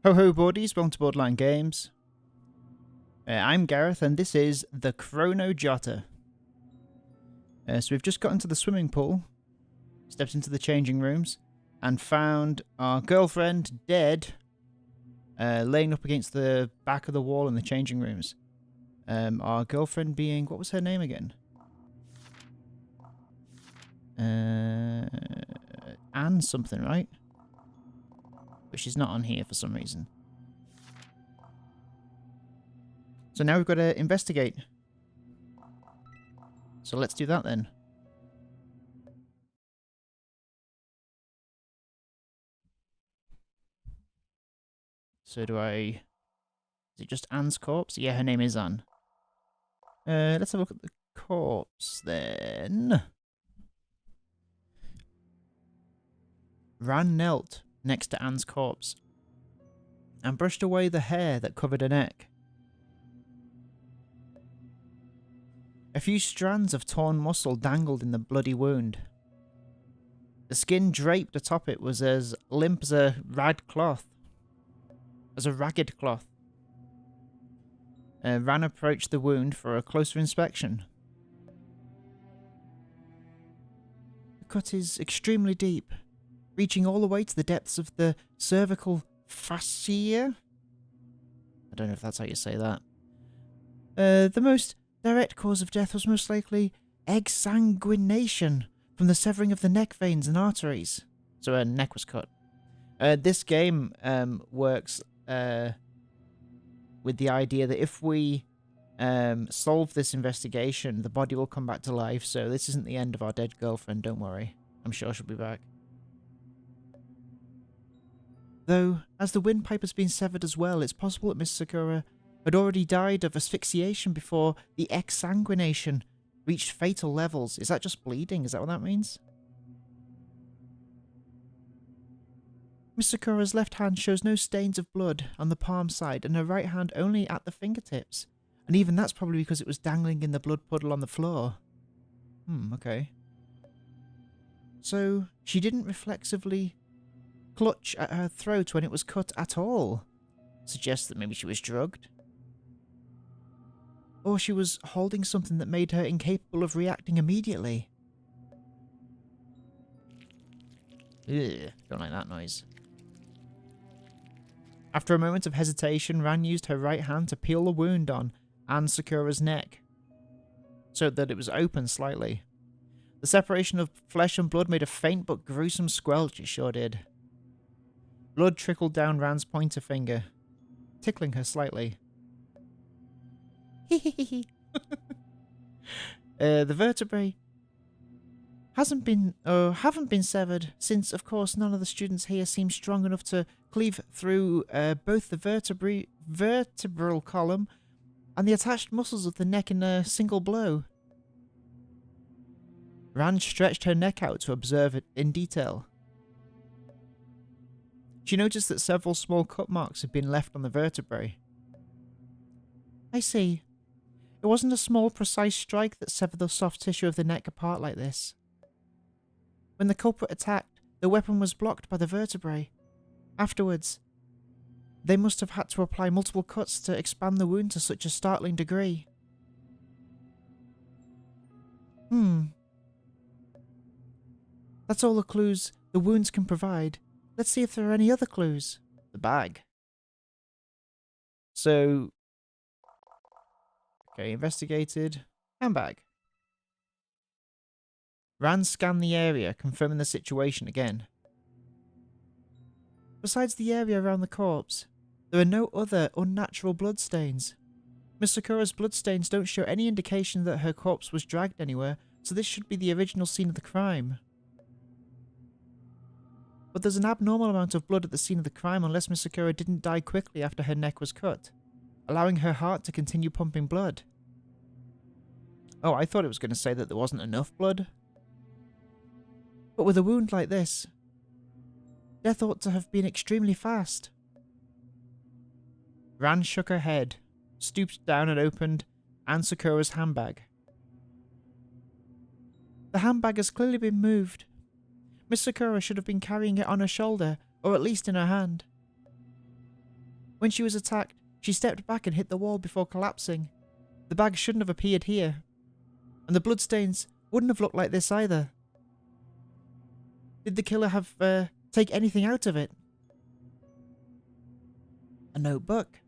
Ho ho boardies, welcome to Borderline Games. I'm Gareth and this is the Chrono Jotter. So we've just got into the swimming pool, stepped into the changing rooms, and found our girlfriend dead, laying up against the back of the wall in the changing rooms. Our girlfriend being, what was her name again? Anne something, right? But she's not on here for some reason. So now we've got to investigate. So let's do that then. So is it just Anne's corpse? Yeah, her name is Anne. Let's have a look at the corpse then. Ran knelt next to Anne's corpse and brushed away the hair that covered her neck. A few strands of torn muscle dangled in the bloody wound. The skin draped atop it was as limp as a ragged cloth. Ran approached the wound for a closer inspection. The cut is extremely deep, reaching all the way to the depths of the cervical fascia. I don't know if that's how you say that. The most direct cause of death was most likely exsanguination from the severing of the neck veins and arteries. So her neck was cut. This game works with the idea that if we solve this investigation, the body will come back to life. So this isn't the end of our dead girlfriend, don't worry. I'm sure she'll be back. Though, as the windpipe has been severed as well, it's possible that Miss Sakura had already died of asphyxiation before the exsanguination reached fatal levels. Is that just bleeding? Is that what that means? Miss Sakura's left hand shows no stains of blood on the palm side and her right hand only at the fingertips. And even that's probably because it was dangling in the blood puddle on the floor. Okay. So, she didn't reflexively clutch at her throat when it was cut at all. Suggests that maybe she was drugged. Or she was holding something that made her incapable of reacting immediately. Ugh, don't like that noise. After a moment of hesitation, Ran used her right hand to peel the wound on Anne Sakura's neck, so that it was open slightly. The separation of flesh and blood made a faint but gruesome squelch, it sure did. Blood trickled down Ran's pointer finger, tickling her slightly. The vertebrae haven't been severed, since of course none of the students here seem strong enough to cleave through both the vertebral column and the attached muscles of the neck in a single blow. Ran stretched her neck out to observe it in detail. She noticed that several small cut marks had been left on the vertebrae. I see. It wasn't a small, precise strike that severed the soft tissue of the neck apart like this. When the culprit attacked, the weapon was blocked by the vertebrae. Afterwards, they must have had to apply multiple cuts to expand the wound to such a startling degree. That's all the clues the wounds can provide. Let's see if there are any other clues. The bag. So... okay, investigated. Handbag. Ran scanned the area, confirming the situation again. Besides the area around the corpse, there are no other unnatural bloodstains. Miss Sakura's bloodstains don't show any indication that her corpse was dragged anywhere, so this should be the original scene of the crime. But there's an abnormal amount of blood at the scene of the crime unless Miss Sakura didn't die quickly after her neck was cut, allowing her heart to continue pumping blood. Oh, I thought it was going to say that there wasn't enough blood. But with a wound like this, death ought to have been extremely fast. Ran shook her head, stooped down and opened Anne Sakura's handbag. The handbag has clearly been moved. Miss Sakura should have been carrying it on her shoulder, or at least in her hand. When she was attacked, she stepped back and hit the wall before collapsing. The bag shouldn't have appeared here. And the bloodstains wouldn't have looked like this either. Did the killer have, take anything out of it? A notebook.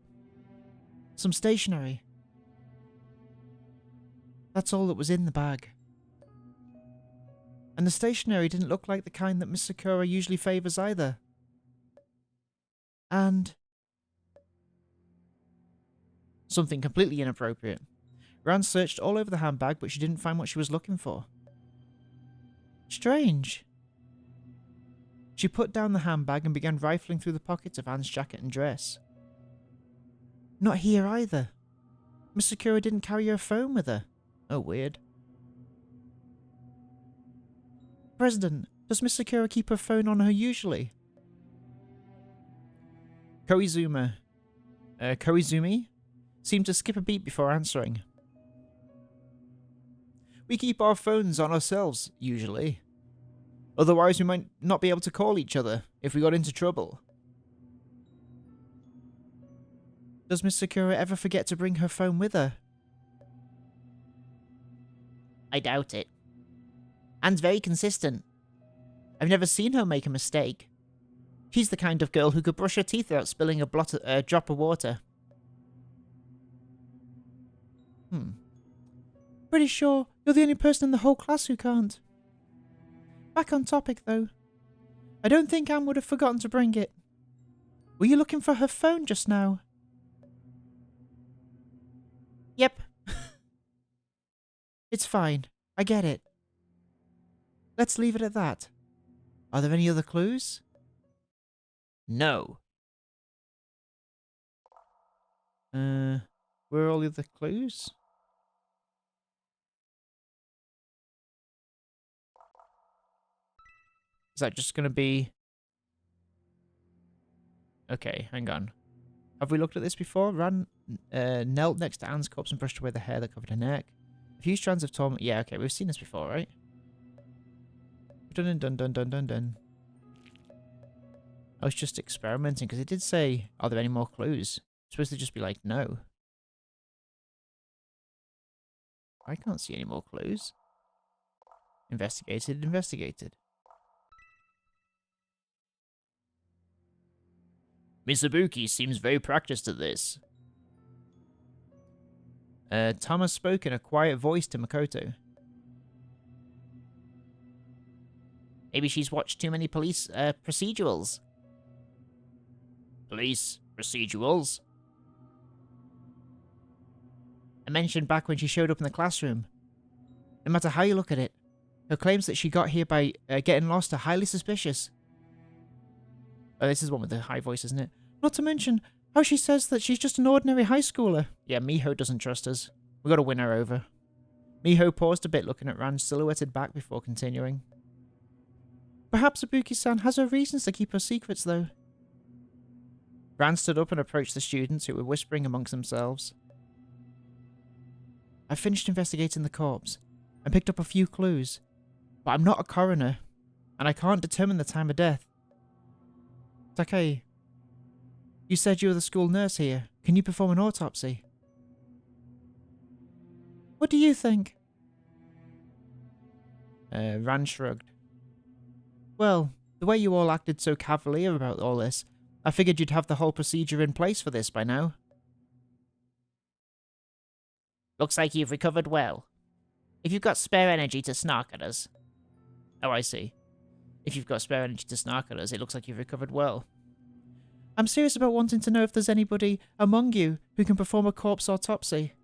Some stationery. That's all that was in the bag. And the stationery didn't look like the kind that Miss Sakura usually favours either. And something completely inappropriate. Rand searched all over the handbag, but she didn't find what she was looking for. Strange. She put down the handbag and began rifling through the pockets of Anne's jacket and dress. Not here either. Miss Sakura didn't carry her phone with her. Oh, weird. President, does Miss Sakura keep her phone on her usually? Koizumi seemed to skip a beat before answering. We keep our phones on ourselves, usually. Otherwise we might not be able to call each other if we got into trouble. Does Miss Sakura ever forget to bring her phone with her? I doubt it. Anne's very consistent. I've never seen her make a mistake. She's the kind of girl who could brush her teeth without spilling a drop of water. Pretty sure you're the only person in the whole class who can't. Back on topic, though. I don't think Anne would have forgotten to bring it. Were you looking for her phone just now? Yep. It's fine. I get it. Let's leave it at that. Are there any other clues? No. Where are all the other clues? Is that just going to be... Okay, hang on. Have we looked at this before? Ran knelt next to Anne's corpse and brushed away the hair that covered her neck. A few strands of torment... Yeah, okay, we've seen this before, right? Dun dun dun dun dun dun. I was just experimenting, because it did say, are there any more clues? It's supposed to just be like, no. I can't see any more clues. Investigated, investigated. Misabuki seems very practiced at this. Thomas spoke in a quiet voice to Makoto. Maybe she's watched too many police procedurals. Police procedurals? I mentioned back when she showed up in the classroom. No matter how you look at it, her claims that she got here by getting lost are highly suspicious. Oh, this is one with the high voice, isn't it? Not to mention how she says that she's just an ordinary high schooler. Yeah, Miho doesn't trust us. We gotta win her over. Miho paused a bit, looking at Rand's silhouetted back before continuing. Perhaps Ibuki-san has her reasons to keep her secrets, though. Rand stood up and approached the students, who were whispering amongst themselves. I finished investigating the corpse and picked up a few clues, but I'm not a coroner, and I can't determine the time of death. Takei, you said you were the school nurse here. Can you perform an autopsy? What do you think? Rand shrugged. Well, the way you all acted so cavalier about all this, I figured you'd have the whole procedure in place for this by now. Looks like you've recovered well. If you've got spare energy to snark at us. Oh, I see. If you've got spare energy to snark at us, it looks like you've recovered well. I'm serious about wanting to know if there's anybody among you who can perform a corpse autopsy.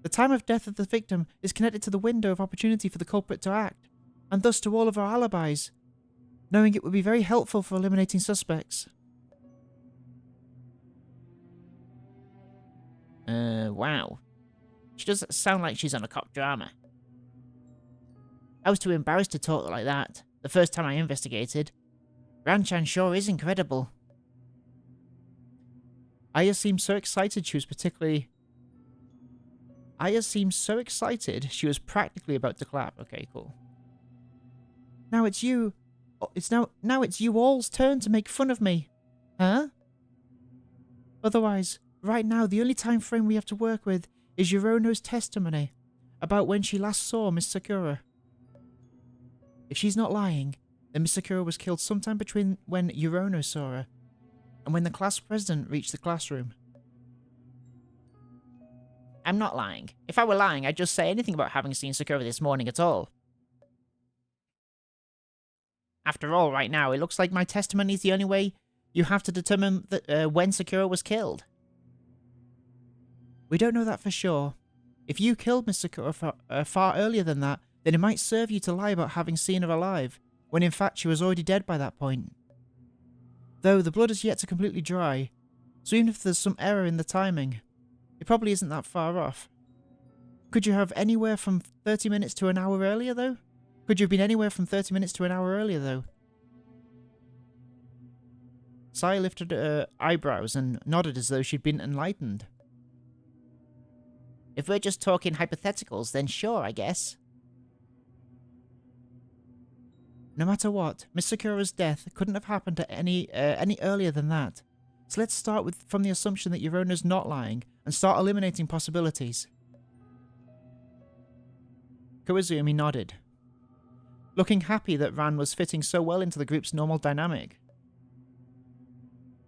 The time of death of the victim is connected to the window of opportunity for the culprit to act, and thus to all of our alibis. Knowing it would be very helpful for eliminating suspects. Wow. She does sound like she's on a cop drama. I was too embarrassed to talk like that the first time I investigated. Ran-chan sure is incredible. Aya seemed so excited she was practically about to clap. Okay, cool. Now it's you. Now it's you all's turn to make fun of me. Huh? Otherwise, right now, the only time frame we have to work with is Yurono's testimony about when she last saw Miss Sakura. If she's not lying, then Miss Sakura was killed sometime between when Yurono saw her and when the class president reached the classroom. I'm not lying. If I were lying, I'd just say anything about having seen Sakura this morning at all. After all, right now, it looks like my testimony is the only way you have to determine that, when Sakura was killed. We don't know that for sure. If you killed Miss Sakura far earlier than that, then it might serve you to lie about having seen her alive, when in fact she was already dead by that point. Though the blood is yet to completely dry, so even if there's some error in the timing, it probably isn't that far off. Could you have anywhere from 30 minutes to an hour earlier, though? Could you have been anywhere from 30 minutes to an hour earlier, though? Sai lifted her eyebrows and nodded as though she'd been enlightened. If we're just talking hypotheticals, then sure, I guess. No matter what, Miss Sakura's death couldn't have happened at any earlier than that. So let's start from the assumption that Yurono's not lying and start eliminating possibilities. Koizumi nodded, looking happy that Ran was fitting so well into the group's normal dynamic.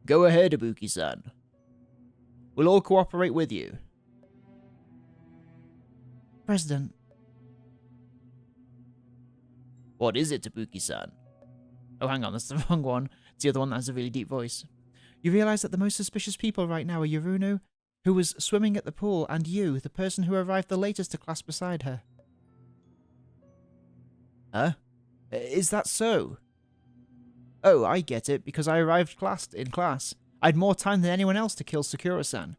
Go ahead, Ibuki-san. We'll all cooperate with you. President. What is it, Ibuki-san? Oh, hang on, that's the wrong one. It's the other one that has a really deep voice. You realise that the most suspicious people right now are Yuruno, who was swimming at the pool, and you, the person who arrived the latest to class beside her. Huh? Is that so? Oh, I get it, because I arrived in class. I had more time than anyone else to kill Sakura-san.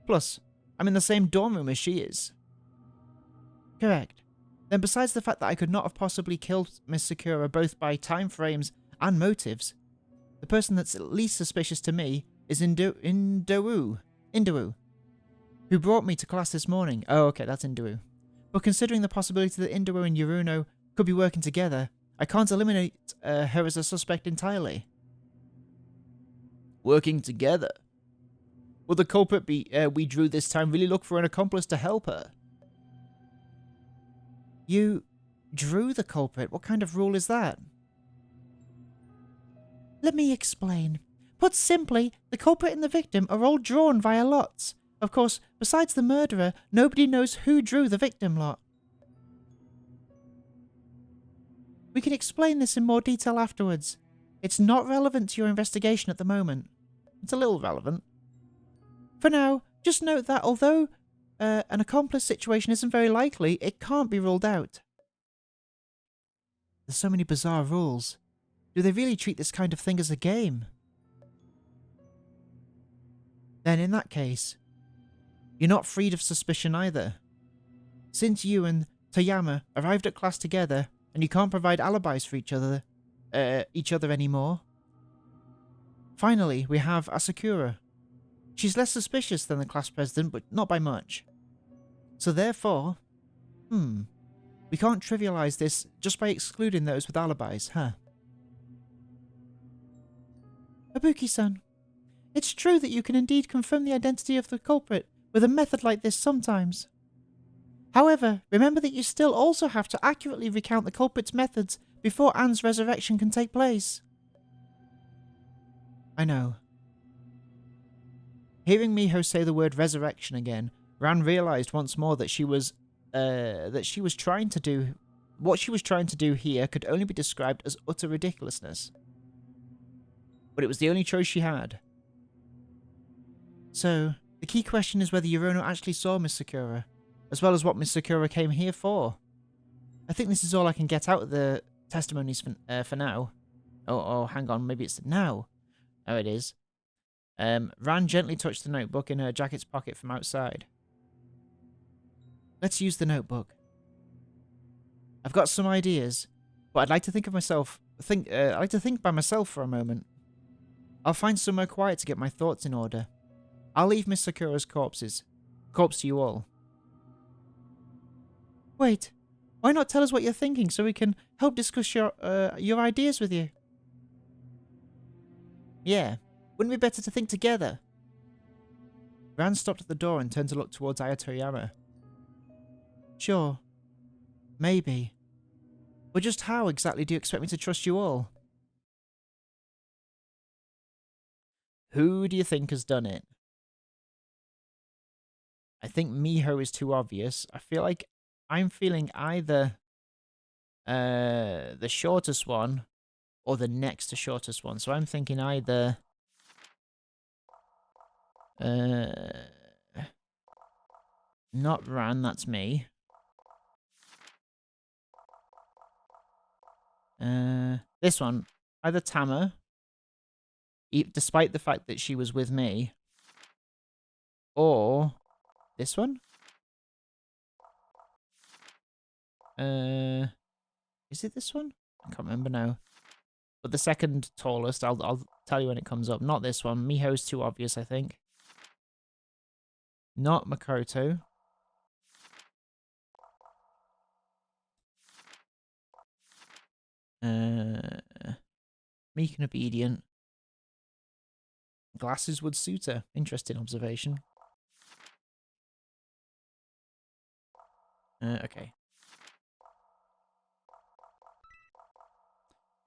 Plus, I'm in the same dorm room as she is. Correct. Then besides the fact that I could not have possibly killed Miss Sakura both by time frames and motives, the person that's least suspicious to me is Indowu, who brought me to class this morning. Oh, okay, that's Indowu. But considering the possibility that Indowu and Yuruno could be working together, I can't eliminate her as a suspect entirely. Working together? Will the culprit we drew this time really look for an accomplice to help her? You drew the culprit? What kind of rule is that? Let me explain. Put simply, the culprit and the victim are all drawn via lots. Of course, besides the murderer, nobody knows who drew the victim lot. We can explain this in more detail afterwards. It's not relevant to your investigation at the moment. It's a little relevant. For now, just note that although an accomplice situation isn't very likely, it can't be ruled out. There's so many bizarre rules. Do they really treat this kind of thing as a game? Then in that case, you're not freed of suspicion either. Since you and Toyama arrived at class together, and you can't provide alibis for each other anymore. Finally, we have Asakura. She's less suspicious than the class president, but not by much. So therefore, we can't trivialize this just by excluding those with alibis, huh? Ibuki-san, it's true that you can indeed confirm the identity of the culprit with a method like this sometimes. However, remember that you still also have to accurately recount the culprit's methods before Anne's resurrection can take place. I know. Hearing Miho say the word resurrection again, Ran realized once more that what she was trying to do here could only be described as utter ridiculousness. But it was the only choice she had. So, the key question is whether Yurono actually saw Miss Sakura, as well as what Miss Sakura came here for. I think this is all I can get out of the testimonies for now. Oh, hang on, maybe it's now. Oh, it is. Ran gently touched the notebook in her jacket's pocket from outside. Let's use the notebook. I've got some ideas, but I'd like to think by myself for a moment. I'll find somewhere quiet to get my thoughts in order. I'll leave Miss Sakura's corpse to you all. Wait, why not tell us what you're thinking so we can help discuss your ideas with you? Yeah, wouldn't it be better to think together? Ran stopped at the door and turned to look towards Ayatoriyama. Sure. Maybe. But just how exactly do you expect me to trust you all? Who do you think has done it? I think Miho is too obvious. I feel like I'm feeling either the shortest one or the next to shortest one. So I'm thinking either not Ran, that's me. This one, either Tama, despite the fact that she was with me, or this one. Is it this one? I can't remember now. But the second tallest, I'll tell you when it comes up. Not this one. Miho's too obvious, I think. Not Makoto. Meek and obedient. Glasses would suit her. Interesting observation. Okay.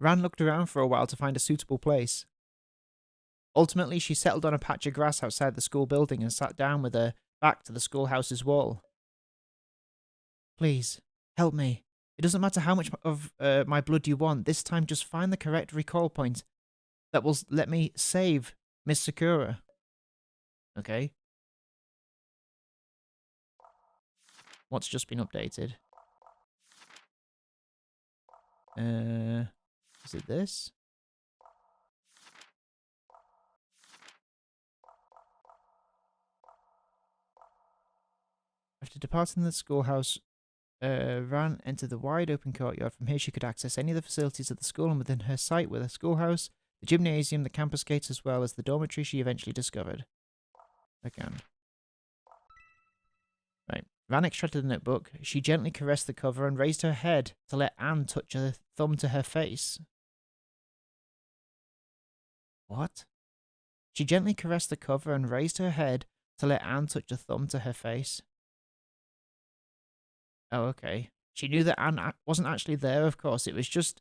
Ran looked around for a while to find a suitable place. Ultimately, she settled on a patch of grass outside the school building and sat down with her back to the schoolhouse's wall. Please, help me. It doesn't matter how much of my blood you want. This time, just find the correct recall point that will let me save Miss Sakura. Okay. What's just been updated? Is it this? After departing the schoolhouse, Ran entered the wide open courtyard. From here she could access any of the facilities of the school, and within her sight were the schoolhouse, the gymnasium, the campus gates, as well as the dormitory she eventually discovered. Again. Right. Ran extracted the notebook. She gently caressed the cover and raised her head to let Anne touch her thumb to her face. What? She gently caressed the cover and raised her head to let Anne touch a thumb to her face. Oh, okay. She knew that Anne wasn't actually there, of course. It was just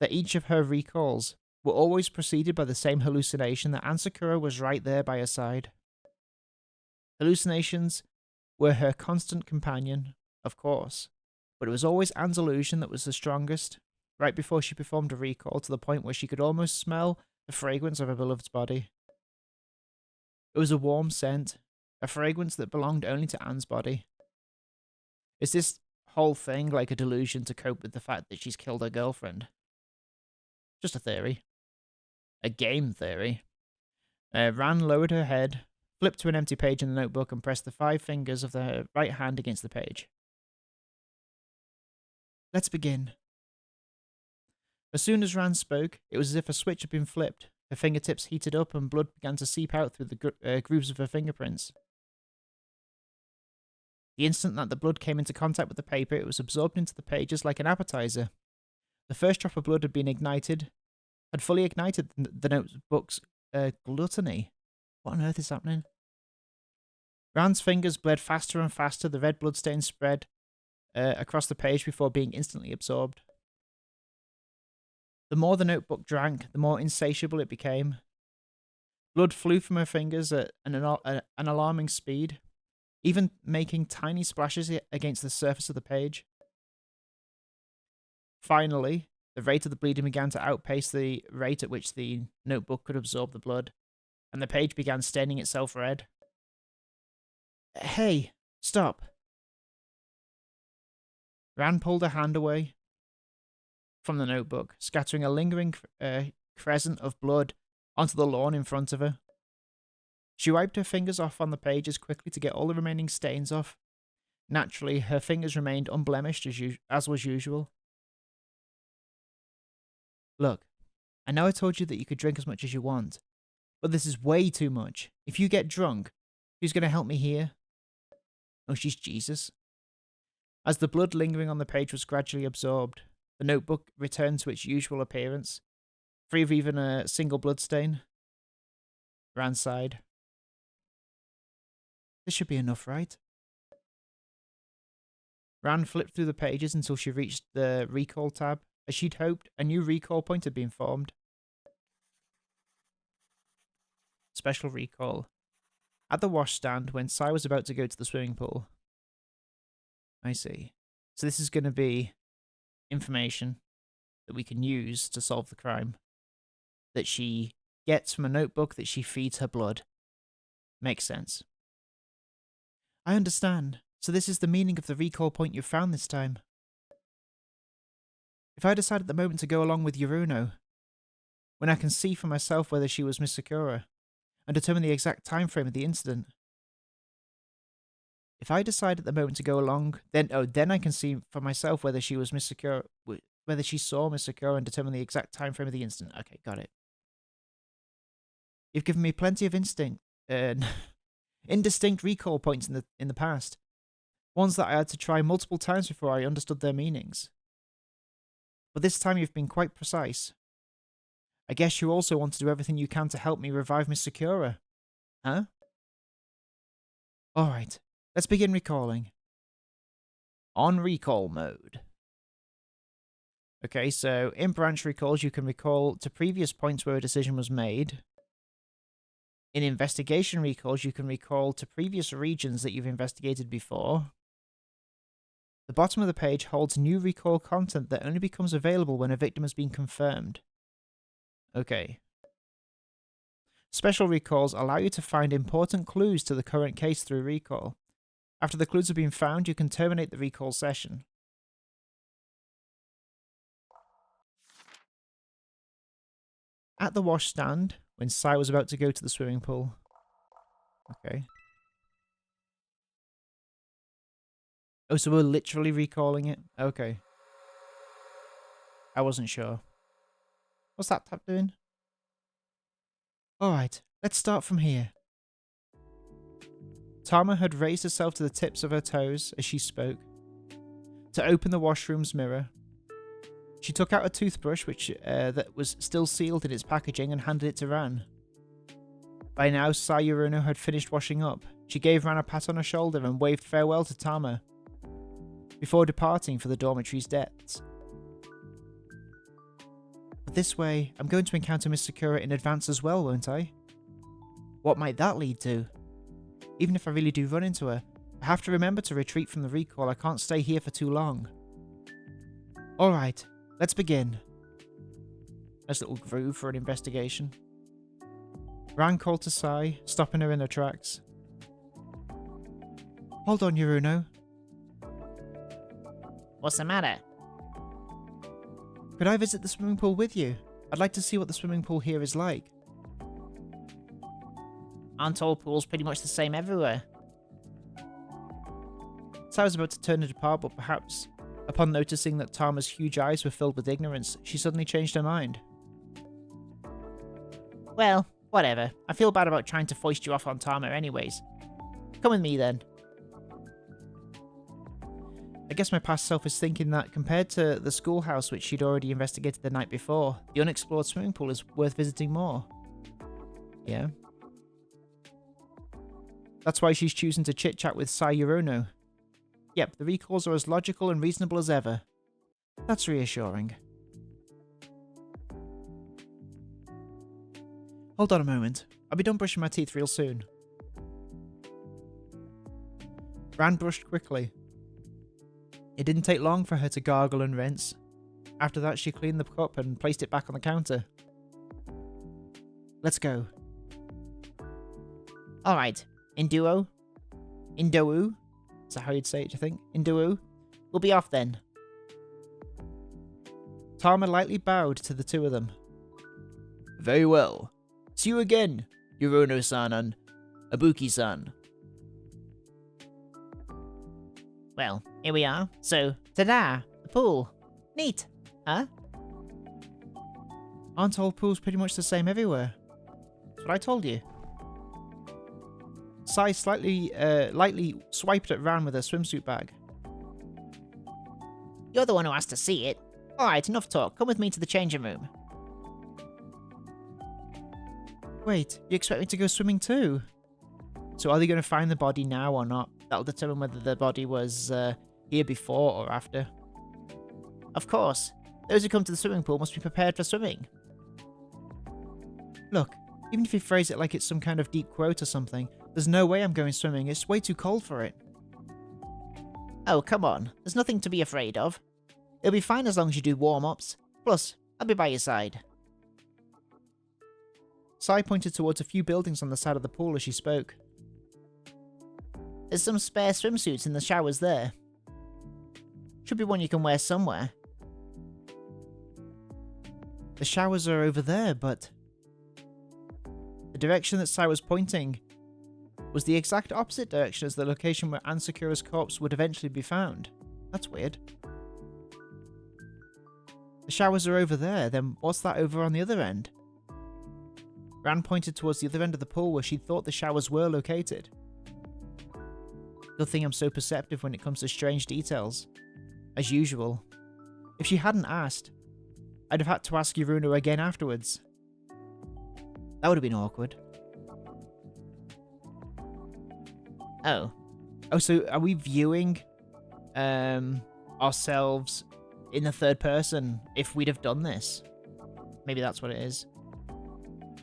that each of her recalls were always preceded by the same hallucination that Anne Sakura was right there by her side. Hallucinations were her constant companion, of course, but it was always Anne's illusion that was the strongest, right before she performed a recall, to the point where she could almost smell the fragrance of her beloved's body. It was a warm scent, a fragrance that belonged only to Anne's body. Is this whole thing like a delusion to cope with the fact that she's killed her girlfriend? Just a theory. A game theory. Ran lowered her head, flipped to an empty page in the notebook, and pressed the 5 fingers of her right hand against the page. Let's begin. As soon as Ran spoke, it was as if a switch had been flipped. Her fingertips heated up and blood began to seep out through the grooves of her fingerprints. The instant that the blood came into contact with the paper, it was absorbed into the pages like an appetizer. The first drop of blood had fully ignited the notebook's gluttony. What on earth is happening? Ran's fingers bled faster and faster. The red bloodstain spread across the page before being instantly absorbed. The more the notebook drank, the more insatiable it became. Blood flew from her fingers at an alarming speed, even making tiny splashes against the surface of the page. Finally, the rate of the bleeding began to outpace the rate at which the notebook could absorb the blood, and the page began staining itself red. Hey, stop. Ran pulled her hand away from the notebook, scattering a lingering crescent of blood onto the lawn in front of her. She wiped her fingers off on the pages quickly to get all the remaining stains off. Naturally, her fingers remained unblemished as was usual. Look, I know I told you that you could drink as much as you want, but this is way too much. If you get drunk, who's going to help me here? Oh, she's Jesus. As the blood lingering on the page was gradually absorbed, the notebook returned to its usual appearance, free of even a single bloodstain. Ran sighed. This should be enough, right? Ran flipped through the pages until she reached the recall tab. As she'd hoped, a new recall point had been formed. Special recall. At the washstand when Sai was about to go to the swimming pool. I see. So this is going to be information that we can use to solve the crime. That she gets from a notebook that she feeds her blood. Makes sense. I understand. So this is the meaning of the recall point you found this time. If I decide at the moment to go along with Yuruno, when I can see for myself whether she was Miss Sakura, and determine the exact time frame of the incident. If I decide at the moment to go along, then I can see for myself whether she was Miss Sakura, whether she saw Miss Sakura and determine the exact time frame of the incident. Okay, got it. You've given me plenty of indistinct recall points in the past. Ones that I had to try multiple times before I understood their meanings. But this time you've been quite precise. I guess you also want to do everything you can to help me revive Miss Sakura. Huh? Alright, let's begin recalling. On recall mode. Okay, so in branch recalls you can recall to previous points where a decision was made. In investigation recalls you can recall to previous regions that you've investigated before. The bottom of the page holds new recall content that only becomes available when a victim has been confirmed. Okay. Special recalls allow you to find important clues to the current case through recall. After the clues have been found, you can terminate the recall session. At the washstand, when Sai was about to go to the swimming pool. Okay. Oh, so we're literally recalling it? Okay. I wasn't sure. What's that tab doing? Alright, let's start from here. Tama had raised herself to the tips of her toes as she spoke. To open the washroom's mirror. She took out a toothbrush that was still sealed in its packaging and handed it to Ran. By now, Sayuruno had finished washing up. She gave Ran a pat on her shoulder and waved farewell to Tama, before departing for the dormitory's depths. But this way, I'm going to encounter Miss Sakura in advance as well, won't I? What might that lead to? Even if I really do run into her, I have to remember to retreat from the recall. I can't stay here for too long. Alright, let's begin. Nice little groove for an investigation. Ran called to Sai, stopping her in her tracks. Hold on, Yuruno. What's the matter? Could I visit the swimming pool with you? I'd like to see what the swimming pool here is like. Aren't all pools pretty much the same everywhere? Sai was about to turn to depart, but perhaps, upon noticing that Tama's huge eyes were filled with ignorance, she suddenly changed her mind. Well, whatever. I feel bad about trying to foist you off on Tama anyways. Come with me then. I guess my past self is thinking that compared to the schoolhouse which she'd already investigated the night before, the unexplored swimming pool is worth visiting more. Yeah. That's why she's choosing to chit-chat with Sayuruno. Yep, the recalls are as logical and reasonable as ever. That's reassuring. Hold on a moment. I'll be done brushing my teeth real soon. Ran brushed quickly. It didn't take long for her to gargle and rinse. After that, she cleaned the cup and placed it back on the counter. Let's go. Alright, Induo? Indou? Is that how you'd say it, do you think? Indou? We'll be off then. Tama lightly bowed to the two of them. Very well. See you again, Yuruno-san and Abuki-san. Well, here we are. So, ta-da! The pool. Neat, huh? Aren't all pools pretty much the same everywhere? That's what I told you. Sai lightly swiped at Ran with her swimsuit bag. You're the one who has to see it. Alright, enough talk. Come with me to the changing room. Wait, you expect me to go swimming too? So are they going to find the body now or not? That'll determine whether the body was here before or after. Of course. Those who come to the swimming pool must be prepared for swimming. Look, even if you phrase it like it's some kind of deep quote or something, there's no way I'm going swimming. It's way too cold for it. Oh, come on. There's nothing to be afraid of. It'll be fine as long as you do warm-ups. Plus, I'll be by your side. Sai pointed towards a few buildings on the side of the pool as she spoke. There's some spare swimsuits in the showers there. Should be one you can wear somewhere. The showers are over there, but... The direction that Sai was pointing was the exact opposite direction as the location where Ann Sakura's corpse would eventually be found. That's weird. The showers are over there, then what's that over on the other end? Ran pointed towards the other end of the pool where she thought the showers were located. Good thing I'm so perceptive when it comes to strange details. As usual. If she hadn't asked, I'd have had to ask Yuruno again afterwards. That would have been awkward. Oh. Oh, so are we viewing ourselves in the third person if we'd have done this? Maybe that's what it is.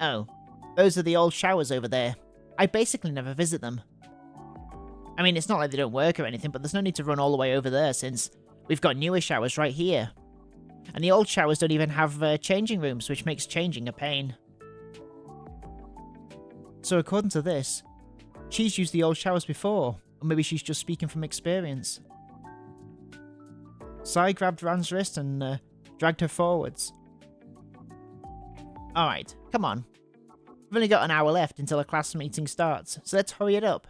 Oh. Those are the old showers over there. I basically never visit them. I mean, it's not like they don't work or anything, but there's no need to run all the way over there since we've got newer showers right here. And the old showers don't even have changing rooms, which makes changing a pain. So according to this, she's used the old showers before, or maybe she's just speaking from experience. Sai grabbed Ran's wrist and dragged her forwards. Alright, come on. We've only got an hour left until a class meeting starts, so let's hurry it up.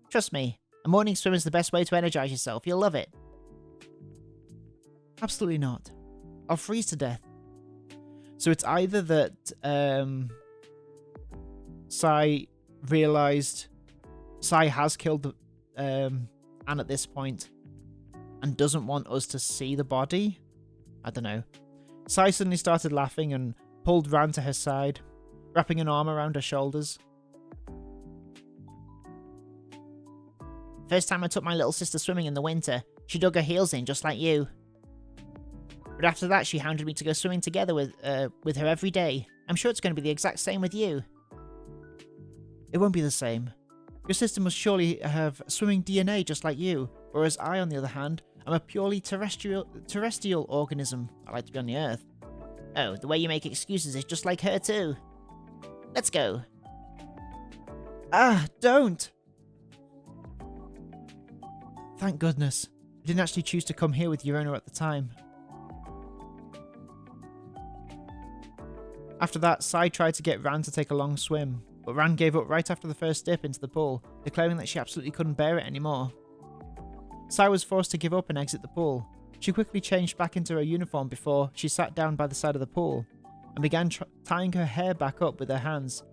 Trust me, a morning swim is the best way to energize yourself. You'll love it. Absolutely not. I'll freeze to death. So it's either that Sai realized Sai has killed Anne at this point and doesn't want us to see the body. I don't know. Sai suddenly started laughing and pulled Ran to her side, wrapping an arm around her shoulders. First time I took my little sister swimming in the winter, she dug her heels in just like you. But after that, she hounded me to go swimming together with her every day. I'm sure it's going to be the exact same with you. It won't be the same. Your sister must surely have swimming DNA just like you, whereas I, on the other hand, am a purely terrestrial organism. I like to be on the Earth. Oh, the way you make excuses is just like her too. Let's go. Ah, don't! Thank goodness. I didn't actually choose to come here with Yuruno at the time. After that, Sai tried to get Ran to take a long swim, but Ran gave up right after the first dip into the pool, declaring that she absolutely couldn't bear it anymore. Sai was forced to give up and exit the pool. She quickly changed back into her uniform before she sat down by the side of the pool and began tying her hair back up with her hands,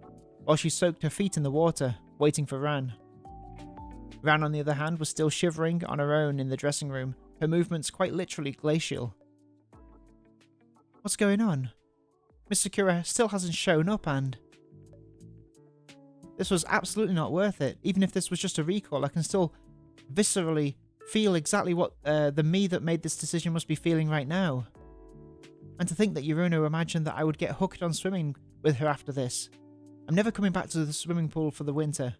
while she soaked her feet in the water, waiting for Ran. Ran, on the other hand, was still shivering on her own in the dressing room, her movements quite literally glacial. What's going on? Miss Sakura still hasn't shown up and... This was absolutely not worth it. Even if this was just a recall, I can still viscerally feel exactly what the me that made this decision must be feeling right now. And to think that Yuruno imagined that I would get hooked on swimming with her after this. I'm never coming back to the swimming pool for the winter.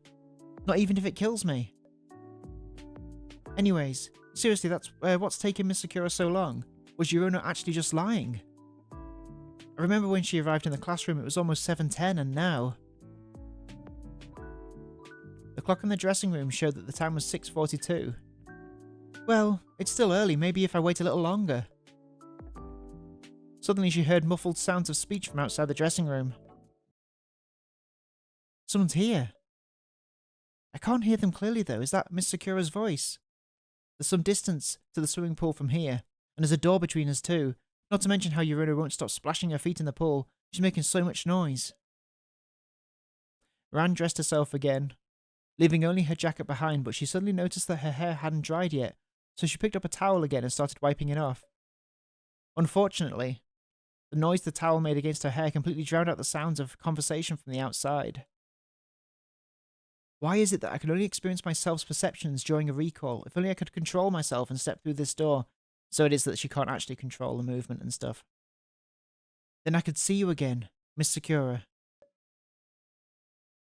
Not even if it kills me. Anyways, seriously, that's what's taken Miss Sakura so long. Was Yuruno actually just lying? I remember when she arrived in the classroom it was almost 7:10 and now... The clock in the dressing room showed that the time was 6:42. Well, it's still early, maybe if I wait a little longer. Suddenly she heard muffled sounds of speech from outside the dressing room. Someone's here. I can't hear them clearly though, is that Miss Sakura's voice? There's some distance to the swimming pool from here, and there's a door between us too. Not to mention how Yuruno won't stop splashing her feet in the pool. She's making so much noise. Ran dressed herself again, leaving only her jacket behind, but she suddenly noticed that her hair hadn't dried yet, so she picked up a towel again and started wiping it off. Unfortunately, the noise the towel made against her hair completely drowned out the sounds of conversation from the outside. Why is it that I can only experience my self's perceptions during a recall? If only I could control myself and step through this door. So it is that she can't actually control the movement and stuff. Then I could see you again, Miss Sakura.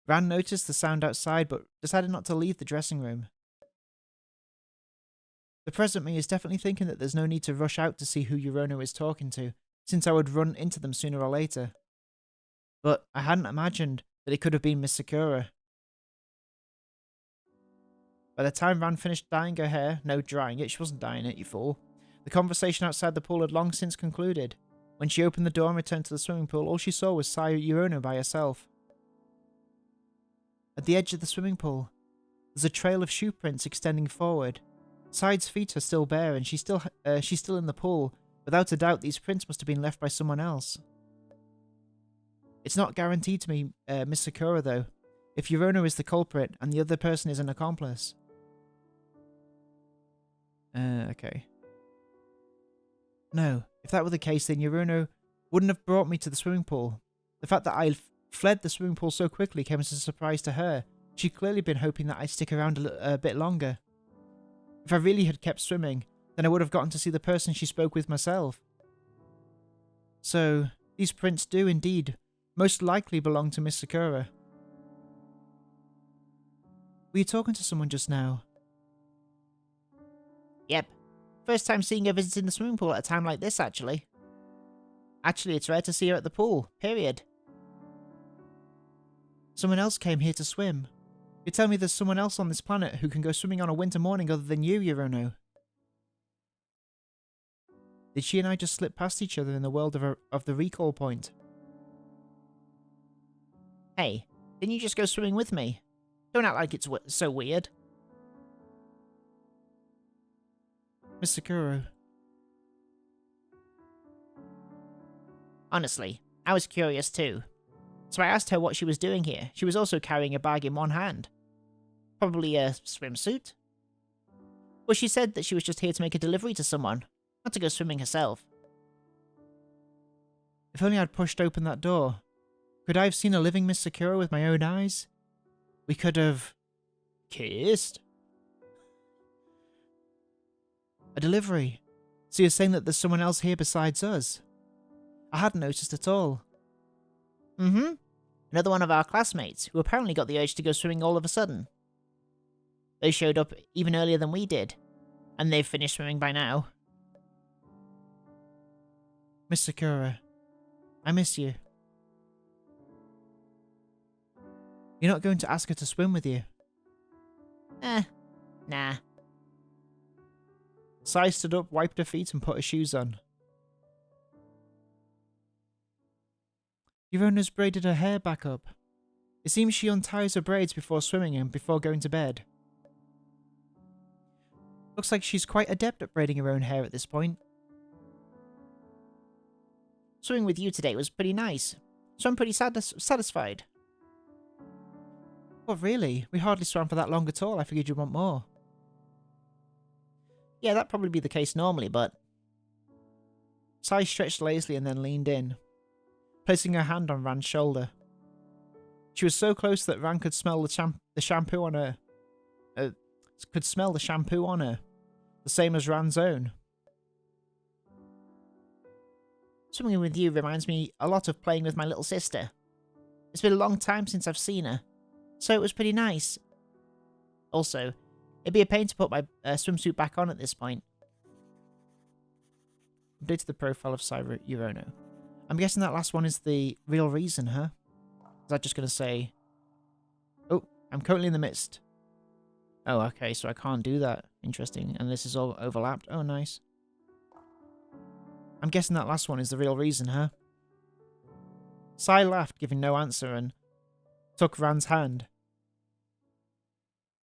Ran noticed the sound outside, but decided not to leave the dressing room. The present me is definitely thinking that there's no need to rush out to see who Yurono is talking to, since I would run into them sooner or later. But I hadn't imagined that it could have been Miss Sakura. By the time Ran finished dyeing her hair, no, drying it, she wasn't dyeing it, you fool, the conversation outside the pool had long since concluded. When she opened the door and returned to the swimming pool, all she saw was Sayu Yurono by herself. At the edge of the swimming pool, there's a trail of shoe prints extending forward. Side's feet are still bare, and she's still in the pool. Without a doubt, these prints must have been left by someone else. It's not guaranteed to be Miss Sakura, though, if Yurono is the culprit and the other person is an accomplice. Okay. No, if that were the case, then Yurono wouldn't have brought me to the swimming pool. The fact that I fled the swimming pool so quickly came as a surprise to her. She'd clearly been hoping that I'd stick around a bit longer. If I really had kept swimming, then I would have gotten to see the person she spoke with myself. So, these prints do indeed most likely belong to Miss Sakura. Were you talking to someone just now? Yep. First time seeing her visiting the swimming pool at a time like this, actually. Actually, it's rare to see her at the pool, period. Someone else came here to swim. You tell me there's someone else on this planet who can go swimming on a winter morning other than you, Yurono. Did she and I just slip past each other in the world of the recall point? Hey, didn't you just go swimming with me? Don't act like it's so weird. Miss Sakura. Honestly, I was curious too. So I asked her what she was doing here. She was also carrying a bag in one hand. Probably a swimsuit? Well, she said that she was just here to make a delivery to someone, not to go swimming herself. If only I'd pushed open that door. Could I have seen a living Miss Sakura with my own eyes? We could have... kissed? A delivery. So you're saying that there's someone else here besides us? I hadn't noticed at all. Mm-hmm. Another one of our classmates, who apparently got the urge to go swimming all of a sudden. They showed up even earlier than we did, and they've finished swimming by now. Miss Sakura, I miss you. You're not going to ask her to swim with you? Nah. Sai stood up, wiped her feet, and put her shoes on. Yurono's braided her hair back up. It seems she unties her braids before swimming and before going to bed. Looks like she's quite adept at braiding her own hair at this point. Swimming with you today was pretty nice, so I'm pretty satisfied. Oh, really? We hardly swam for that long at all. I figured you'd want more. Yeah, that'd probably be the case normally, but... Sai stretched lazily and then leaned in, placing her hand on Ran's shoulder. She was so close that Ran could smell the shampoo on her. Could smell the shampoo on her, the same as Ran's own. Swimming with you reminds me a lot of playing with my little sister. It's been a long time since I've seen her, so it was pretty nice. Also, it'd be a pain to put my swimsuit back on at this point. Updated the profile of Sai Yurono. I'm guessing that last one is the real reason, huh? Is that just going to say... Oh, I'm currently in the midst. Oh, okay, so I can't do that. Interesting. And this is all overlapped. Oh, nice. I'm guessing that last one is the real reason, huh? Sai laughed, giving no answer, and took Ran's hand.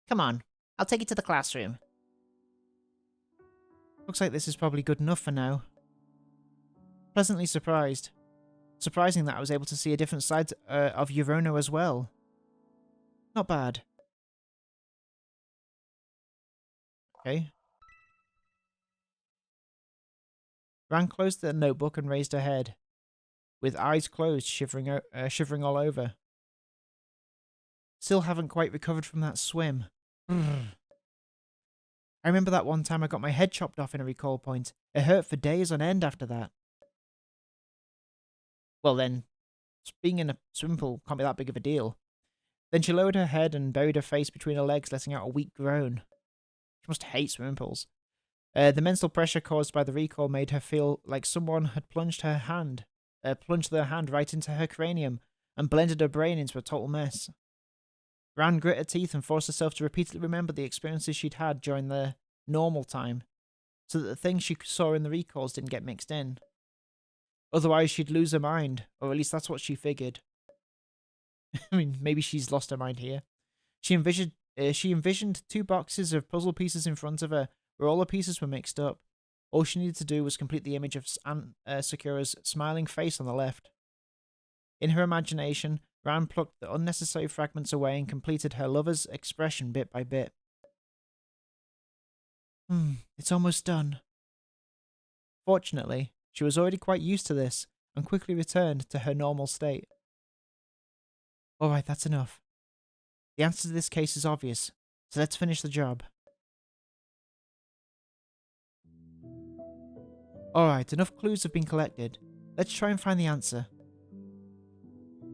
Come on, I'll take you to the classroom. Looks like this is probably good enough for now. Pleasantly surprised. Surprising that I was able to see a different side of Yurono as well. Not bad. Okay. Ran closed the notebook and raised her head, with eyes closed, shivering all over. Still haven't quite recovered from that swim. I remember that one time I got my head chopped off in a recall point. It hurt for days on end after that. Well then, being in a swimming pool can't be that big of a deal. Then she lowered her head and buried her face between her legs, letting out a weak groan. She must hate swimming pools. The mental pressure caused by the recall made her feel like someone had plunged their hand right into her cranium and blended her brain into a total mess. Ran grit her teeth and forced herself to repeatedly remember the experiences she'd had during the normal time, so that the things she saw in the recalls didn't get mixed in. Otherwise, she'd lose her mind, or at least that's what she figured. I mean, maybe she's lost her mind here. She envisioned 2 boxes of puzzle pieces in front of her, where all the pieces were mixed up. All she needed to do was complete the image of Sakura's smiling face on the left. In her imagination, Ran plucked the unnecessary fragments away and completed her lover's expression bit by bit. It's almost done. Fortunately, she was already quite used to this and quickly returned to her normal state. Alright, that's enough. The answer to this case is obvious, so let's finish the job. Alright, enough clues have been collected. Let's try and find the answer.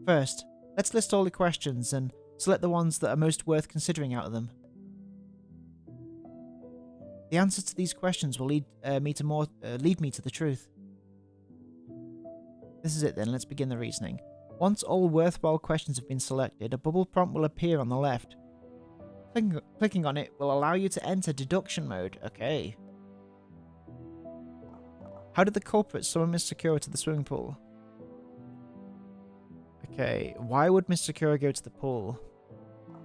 First, let's list all the questions and select the ones that are most worth considering out of them. The answers to these questions will lead me to the truth. This is it then, let's begin the reasoning. Once all worthwhile questions have been selected, a bubble prompt will appear on the left. Clicking on it will allow you to enter deduction mode. Okay. How did the culprit summon Miss Sakura to the swimming pool? Okay, why would Miss Sakura go to the pool?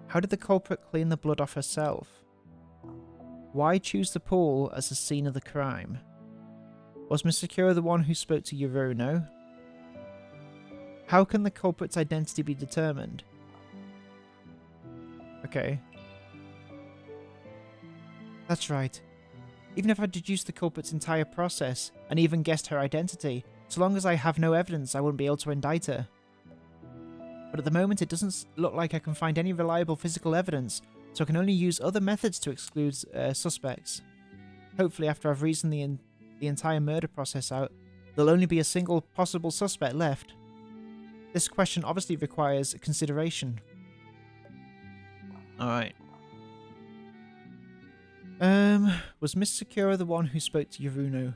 How did the culprit clean the blood off herself? Why choose the pool as the scene of the crime? Was Miss Sakura the one who spoke to Chrono? How can the culprit's identity be determined? Okay. That's right. Even if I deduced the culprit's entire process, and even guessed her identity, so long as I have no evidence, I wouldn't be able to indict her. But at the moment, it doesn't look like I can find any reliable physical evidence, so I can only use other methods to exclude suspects. Hopefully, after I've reasoned the entire murder process out, there'll only be a single possible suspect left. This question obviously requires consideration. Alright. Was Miss Sakura the one who spoke to Chrono?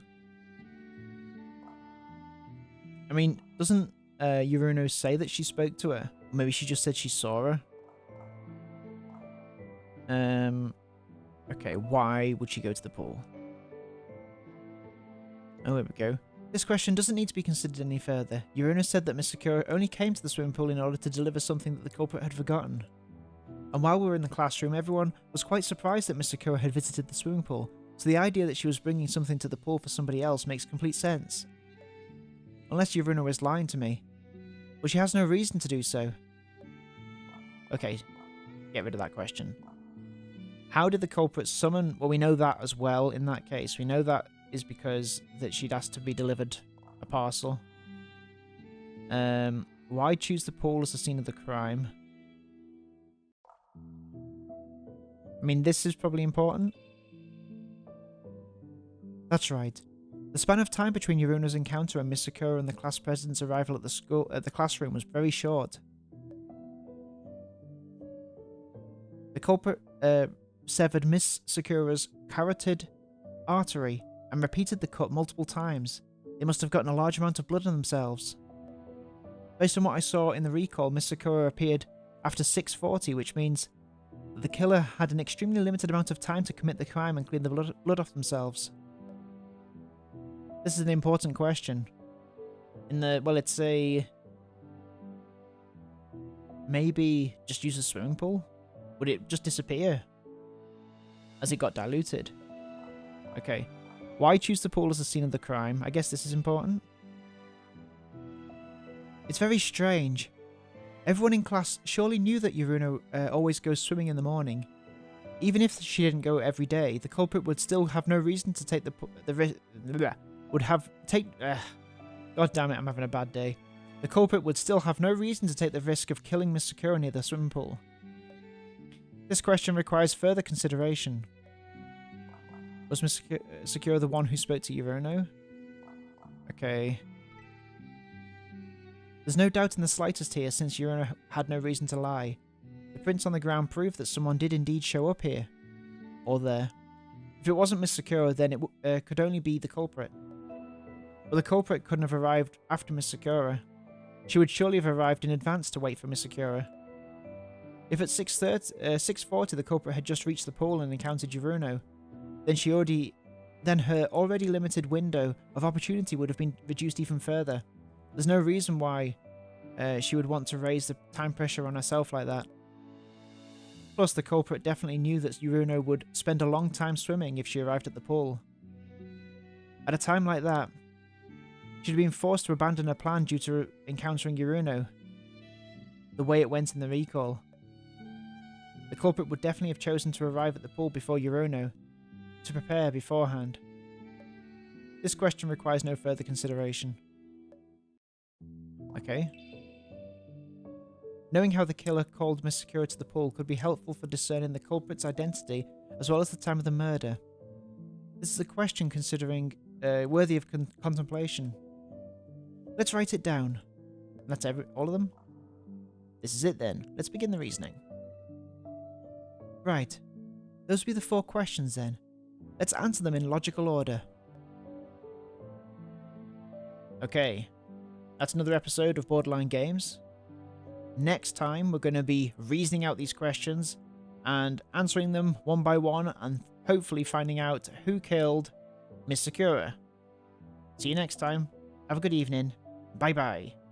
I mean, doesn't Chrono say that she spoke to her? Or maybe she just said she saw her? Okay, why would she go to the pool? Oh, there we go. This question doesn't need to be considered any further. Chrono said that Miss Sakura only came to the swimming pool in order to deliver something that the culprit had forgotten. And while we were in the classroom, everyone was quite surprised that Miss Sakura had visited the swimming pool, so the idea that she was bringing something to the pool for somebody else makes complete sense. Unless Chrono is lying to me. But she has no reason to do so. Okay, get rid of that question. How did the culprit summon... Well, we know that as well in that case. We know that is because that she'd asked to be delivered a parcel. Why choose the pool as the scene of the crime? I mean, this is probably important. That's right. The span of time between Chrono's encounter and Miss Sakura and the class president's arrival at the classroom was very short. The culprit severed Miss Sakura's carotid artery and repeated the cut multiple times. They must have gotten a large amount of blood on themselves. Based on what I saw in the recall, Miss Sakura appeared after 6:40, which means that the killer had an extremely limited amount of time to commit the crime and clean the blood off themselves. This is an important question. It's a... Maybe just use a swimming pool? Would it just disappear as it got diluted? Okay. Why choose the pool as the scene of the crime? I guess this is important. It's very strange. Everyone in class surely knew that Chrono always goes swimming in the morning. Even if she didn't go every day, the culprit would still have no reason to take the risk. God damn it, I'm having a bad day. The culprit would still have no reason to take the risk of killing Miss Sakura near the swimming pool. This question requires further consideration. Was Miss Sakura the one who spoke to Yurono? Okay. There's no doubt in the slightest here, since Yurono had no reason to lie. The prints on the ground prove that someone did indeed show up here. Or there. If it wasn't Miss Sakura, then it could only be the culprit. But the culprit couldn't have arrived after Miss Sakura. She would surely have arrived in advance to wait for Miss Sakura. If at 6:40 the culprit had just reached the pool and encountered Yurono, then her already limited window of opportunity would have been reduced even further. There's no reason why she would want to raise the time pressure on herself like that. Plus, the culprit definitely knew that Yurono would spend a long time swimming if she arrived at the pool. At a time like that, she'd been forced to abandon her plan due to encountering Yurono, the way it went in the recall. The culprit would definitely have chosen to arrive at the pool before Yurono, to prepare beforehand. This question requires no further consideration. Okay. Knowing how the killer called Miss Sakura to the pool could be helpful for discerning the culprit's identity as well as the time of the murder. This is a question worthy of contemplation. Let's write it down. That's all of them? This is it then. Let's begin the reasoning. Right. Those will be the 4 questions then. Let's answer them in logical order. Okay. That's another episode of Borderline Games. Next time, we're going to be reasoning out these questions and answering them one by one and hopefully finding out who killed Miss Sakura. See you next time. Have a good evening. Bye-bye.